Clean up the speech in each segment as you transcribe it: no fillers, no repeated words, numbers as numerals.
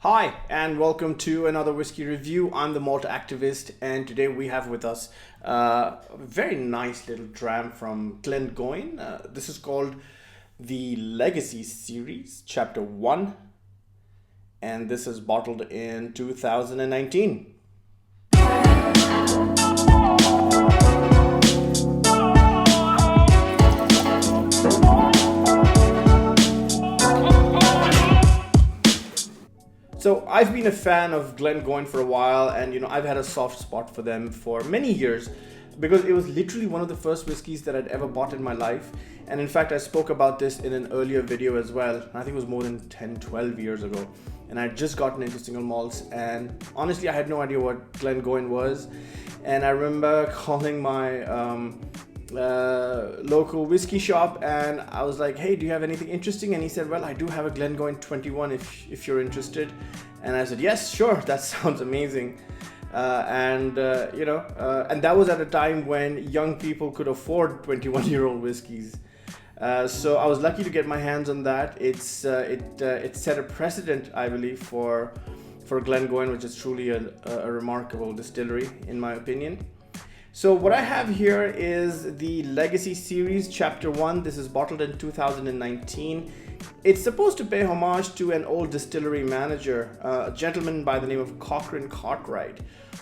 Hi, and welcome to another whiskey review. I'm the Malt activist, and today we have with us a very nice little dram from Glengoyne. This is called the Legacy Series, Chapter 1, and this is bottled in 2019. So I've been a fan of Glengoyne for a while, and I've had a soft spot for them for many years because it was literally one of the first whiskeys that I'd ever bought in my life. And in fact, I spoke about this in an earlier video as well. I think it was more than 10-12 years ago, and I'd just gotten into single malts, and honestly I had no idea what Glengoyne was. And I remember calling my local whiskey shop, and I was like, hey, do you have anything interesting? And he said, well, I do have a Glengoyne 21 if you're interested. And I said, yes, sure, that sounds amazing. And that was at a time when young people could afford 21-year-old whiskeys. So I was lucky to get my hands on that. It set a precedent, I believe, for Glengoyne, which is truly a remarkable distillery in my opinion. So what I have here is the Legacy Series, Chapter 1. This is bottled in 2019. It's supposed to pay homage to an old distillery manager, a gentleman by the name of Cochrane Cartwright,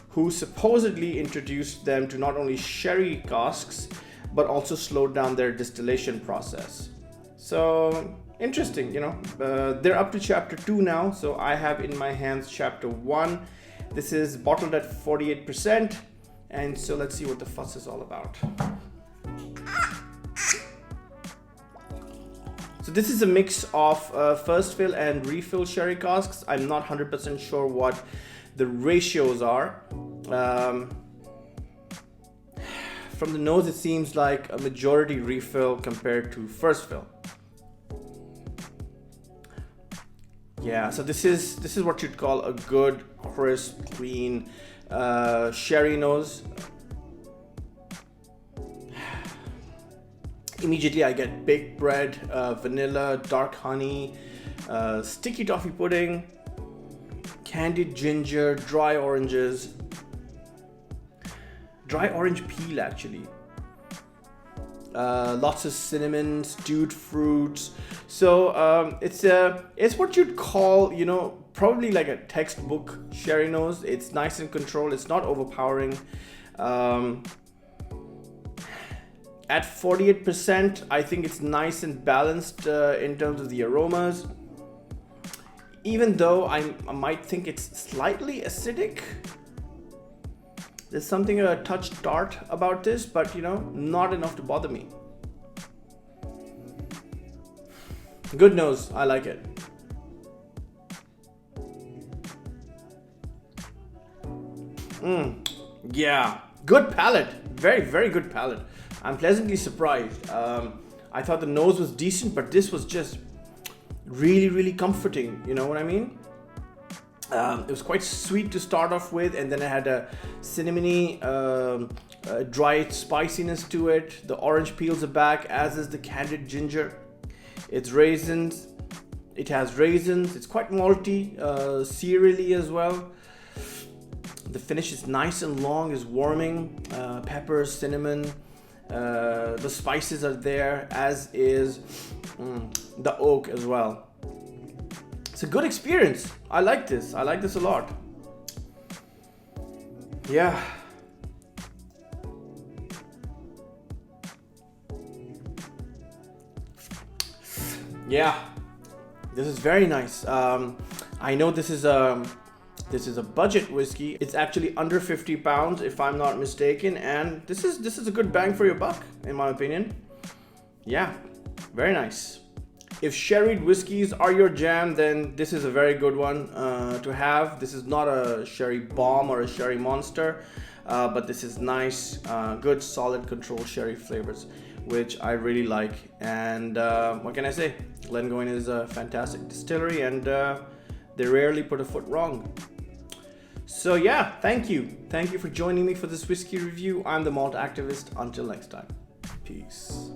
who supposedly introduced them to not only sherry casks, but also slowed down their distillation process. So interesting, they're up to Chapter 2 now. So I have in my hands Chapter 1. This is bottled at 48%. And so let's see what the fuss is all about. So this is a mix of first fill and refill sherry casks. I'm not 100% sure what the ratios are. From the nose, it seems like a majority refill compared to first fill. Yeah, so this is what you'd call a good, crisp, clean sherry nose. Immediately I get baked bread, vanilla, dark honey, sticky toffee pudding, candied ginger, dry orange peel actually, lots of cinnamon, stewed fruits. So it's what you'd call, probably like a textbook sherry nose. It's nice and controlled. It's not overpowering. At 48%, I think it's nice and balanced in terms of the aromas. Even though I might think it's slightly acidic. There's something a touch tart about this, but not enough to bother me. Good nose, I like it. Yeah, good palate. Very, very good palate. I'm pleasantly surprised. I thought the nose was decent, but this was just really, really comforting. You know what I mean? It was quite sweet to start off with, and then it had a cinnamony, dry spiciness to it. The orange peels are back, as is the candied ginger. It's raisins. It has raisins. It's quite malty, cereally as well. The finish is nice and long, is warming. Peppers, cinnamon, the spices are there, as is the oak as well. It's a good experience. I like this. I like this a lot. Yeah. Yeah. This is very nice. I know this is a budget whiskey. It's actually under 50 pounds if I'm not mistaken, and this is a good bang for your buck in my opinion. Yeah, very nice. If sherried whiskeys are your jam, then this is a very good one to have. This is not a sherry bomb or a sherry monster, but this is nice, good, solid, controlled sherry flavors, which I really like. And what can I say? Glengoyne is a fantastic distillery, and they rarely put a foot wrong. So yeah, thank you for joining me for this whiskey review. I'm the Malt activist. Until next time, peace.